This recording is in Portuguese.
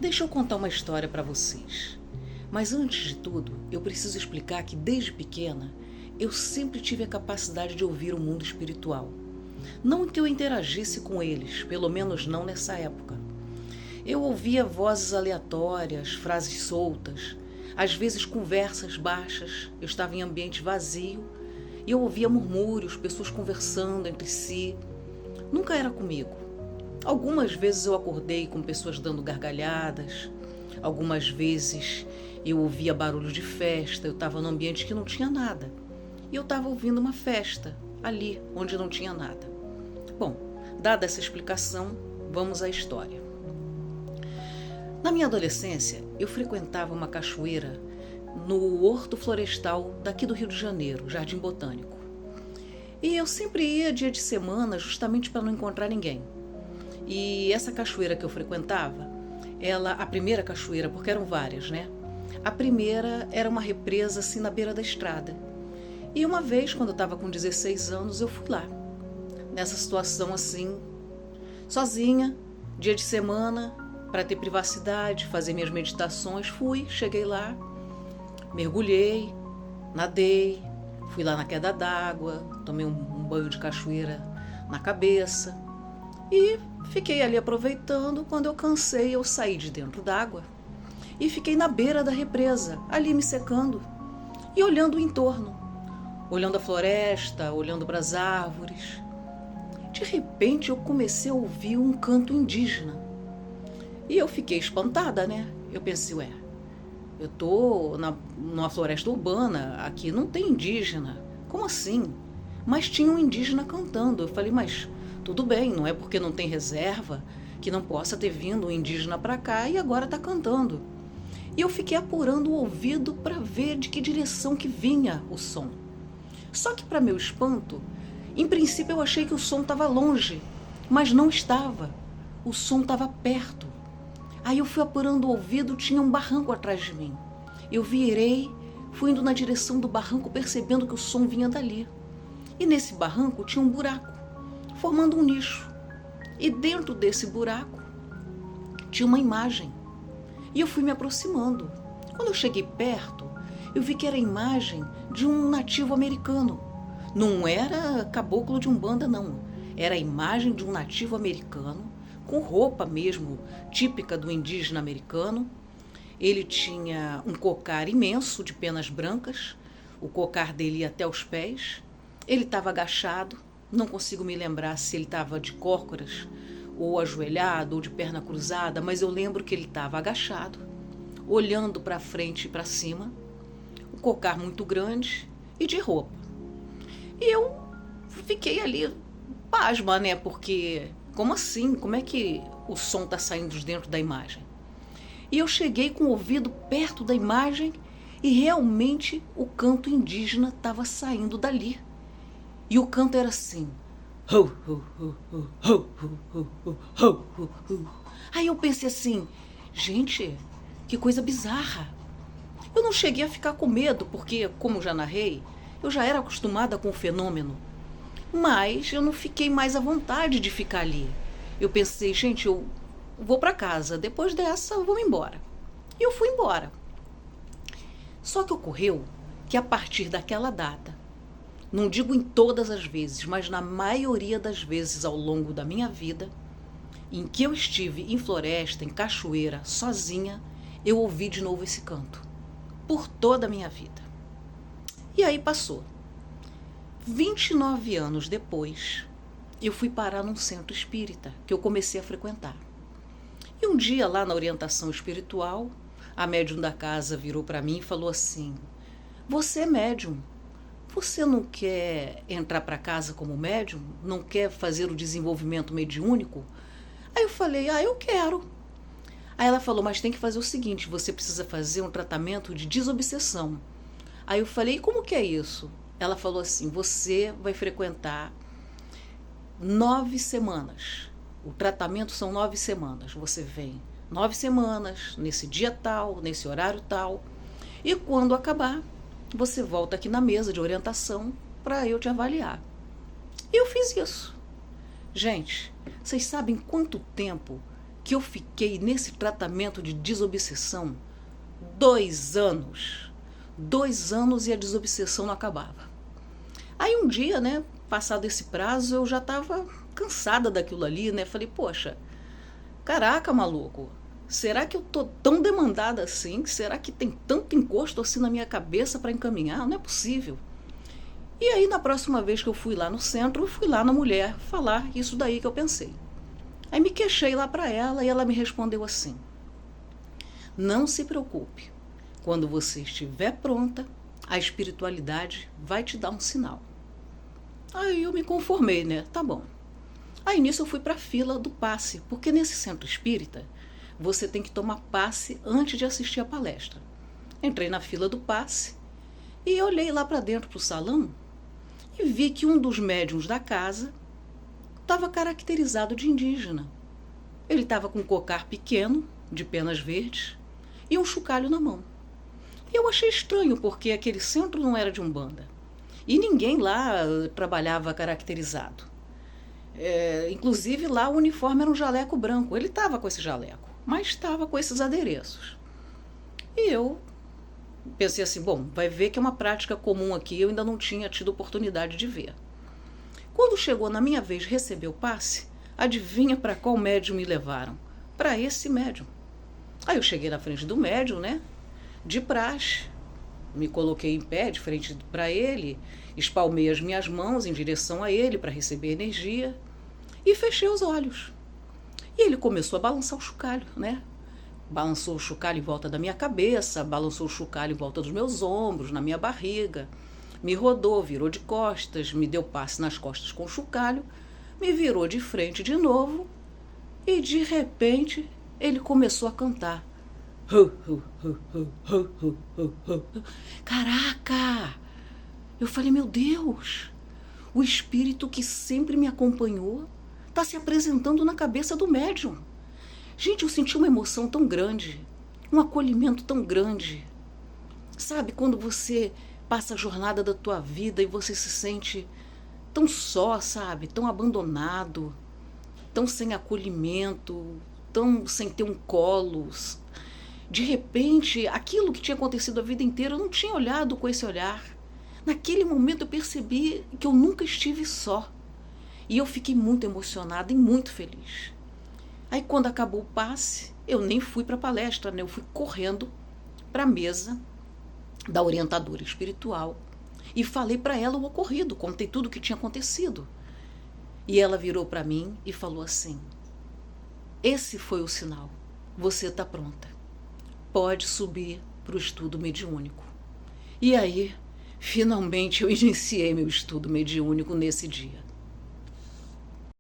Deixa eu contar uma história para vocês. Mas antes de tudo, eu preciso explicar que desde pequena eu sempre tive a capacidade de ouvir o mundo espiritual. Não que eu interagisse com eles, pelo menos não nessa época. Eu ouvia vozes aleatórias, frases soltas, às vezes conversas baixas. Eu estava em ambiente vazio e eu ouvia murmúrios, pessoas conversando entre si. Nunca era comigo. Algumas vezes eu acordei com pessoas dando gargalhadas, algumas vezes eu ouvia barulho de festa, eu estava num ambiente que não tinha nada. E eu estava ouvindo uma festa, ali onde não tinha nada. Bom, dada essa explicação, vamos à história. Na minha adolescência, eu frequentava uma cachoeira no Horto Florestal daqui do Rio de Janeiro, Jardim Botânico. E eu sempre ia dia de semana justamente para não encontrar ninguém. E essa cachoeira que eu frequentava, a primeira cachoeira, porque eram várias, né? A primeira era uma represa assim na beira da estrada. E uma vez, quando eu estava com 16 anos, eu fui lá. Nessa situação assim, sozinha, dia de semana, para ter privacidade, fazer minhas meditações, cheguei lá, mergulhei, nadei, fui lá na queda d'água, tomei um banho de cachoeira na cabeça e fiquei ali aproveitando. Quando eu cansei, eu saí de dentro d'água e fiquei na beira da represa, ali me secando e olhando o entorno, olhando a floresta, olhando para as árvores. De repente eu comecei a ouvir um canto indígena e eu fiquei espantada, né? Eu pensei, eu tô numa floresta urbana, aqui não tem indígena, como assim? Mas tinha um indígena cantando. Eu falei, mas tudo bem, não é porque não tem reserva que não possa ter vindo um indígena para cá e agora está cantando. E eu fiquei apurando o ouvido para ver de que direção que vinha o som. Só que, para meu espanto, em princípio eu achei que o som estava longe, mas não estava. O som estava perto. Aí eu fui apurando o ouvido, tinha um barranco atrás de mim. Eu virei, fui indo na direção do barranco, percebendo que o som vinha dali. E nesse barranco tinha um buraco, formando um nicho. E dentro desse buraco tinha uma imagem. E eu fui me aproximando. Quando eu cheguei perto, eu vi que era a imagem de um nativo americano. Não era caboclo de Umbanda, não. Era a imagem de um nativo americano, com roupa mesmo típica do indígena americano. Ele tinha um cocar imenso de penas brancas, o cocar dele ia até os pés. Ele estava agachado, não consigo me lembrar se ele estava de cócoras, ou ajoelhado, ou de perna cruzada, mas eu lembro que ele estava agachado, olhando para frente e para cima, o cocar muito grande e de roupa. E eu fiquei ali pasma, né? Porque, como assim? Como é que o som está saindo de dentro da imagem? E eu cheguei com o ouvido perto da imagem e realmente o canto indígena estava saindo dali. E o canto era assim. Ho, ho, ho, ho, ho, ho, ho, ho, ho, ho. Aí eu pensei assim, gente, que coisa bizarra. Eu não cheguei a ficar com medo, porque, como já narrei, eu já era acostumada com o fenômeno. Mas eu não fiquei mais à vontade de ficar ali. Eu pensei, gente, eu vou para casa, depois dessa eu vou embora. E eu fui embora. Só que ocorreu que a partir daquela data, não digo em todas as vezes, mas na maioria das vezes ao longo da minha vida, em que eu estive em floresta, em cachoeira, sozinha, eu ouvi de novo esse canto. Por toda a minha vida. E aí passou. 29 anos depois, eu fui parar num centro espírita que eu comecei a frequentar. E um dia, lá na orientação espiritual, a médium da casa virou para mim e falou assim, você é médium, você não quer entrar para casa como médium? Não quer fazer o desenvolvimento mediúnico? Aí eu falei, eu quero. Aí ela falou, mas tem que fazer o seguinte, você precisa fazer um tratamento de desobsessão. Aí eu falei, e como que é isso? Ela falou assim, você vai frequentar 9 semanas. O tratamento são 9 semanas. Você vem 9 semanas, nesse dia tal, nesse horário tal. E quando acabar, você volta aqui na mesa de orientação para eu te avaliar. E eu fiz isso. Gente, vocês sabem quanto tempo que eu fiquei nesse tratamento de desobsessão 2 anos. 2 anos e a desobsessão não acabava. Aí um dia, né, passado esse prazo, eu já estava cansada daquilo ali, né? Falei, poxa, caraca, maluco, será que eu tô tão demandada assim? Será que tem tanto encosto assim na minha cabeça para encaminhar? Não é possível. E aí, na próxima vez que eu fui lá no centro, eu fui lá na mulher falar isso daí que eu pensei. Aí me queixei lá para ela e ela me respondeu assim: não se preocupe, quando você estiver pronta, a espiritualidade vai te dar um sinal. Aí eu me conformei, né? Tá bom. Aí nisso eu fui para a fila do passe, porque nesse centro espírita você tem que tomar passe antes de assistir a palestra. Entrei na fila do passe e olhei lá para dentro pro salão e vi que um dos médiuns da casa estava caracterizado de indígena. Ele estava com um cocar pequeno, de penas verdes, e um chocalho na mão. Eu achei estranho, porque aquele centro não era de Umbanda. E ninguém lá trabalhava caracterizado. Inclusive lá o uniforme era um jaleco branco. Ele estava com esse jaleco, mas estava com esses adereços. E eu pensei assim, bom, vai ver que é uma prática comum aqui, eu ainda não tinha tido oportunidade de ver. Quando chegou na minha vez de receber o passe, adivinha para qual médium me levaram? Para esse médium. Aí eu cheguei na frente do médium, né? De praxe. Me coloquei em pé de frente para ele, espalmei as minhas mãos em direção a ele para receber energia e fechei os olhos. E ele começou a balançar o chocalho, né? Balançou o chocalho em volta da minha cabeça, balançou o chocalho em volta dos meus ombros, na minha barriga, me rodou, virou de costas, me deu passe nas costas com o chocalho, me virou de frente de novo e de repente ele começou a cantar. Caraca! Eu falei, meu Deus, o espírito que sempre me acompanhou está se apresentando na cabeça do médium. Gente, eu senti uma emoção tão grande, um acolhimento tão grande. Sabe, quando você passa a jornada da tua vida e você se sente tão só, sabe, tão abandonado, tão sem acolhimento, tão sem ter um colo. De repente, aquilo que tinha acontecido a vida inteira, eu não tinha olhado com esse olhar. Naquele momento eu percebi que eu nunca estive só. E eu fiquei muito emocionada e muito feliz. Aí quando acabou o passe, eu nem fui para a palestra, né? Eu fui correndo para a mesa da orientadora espiritual e falei para ela o ocorrido, contei tudo o que tinha acontecido. E ela virou para mim e falou assim: esse foi o sinal, você está pronta, pode subir para o estudo mediúnico. E aí, finalmente eu iniciei meu estudo mediúnico nesse dia.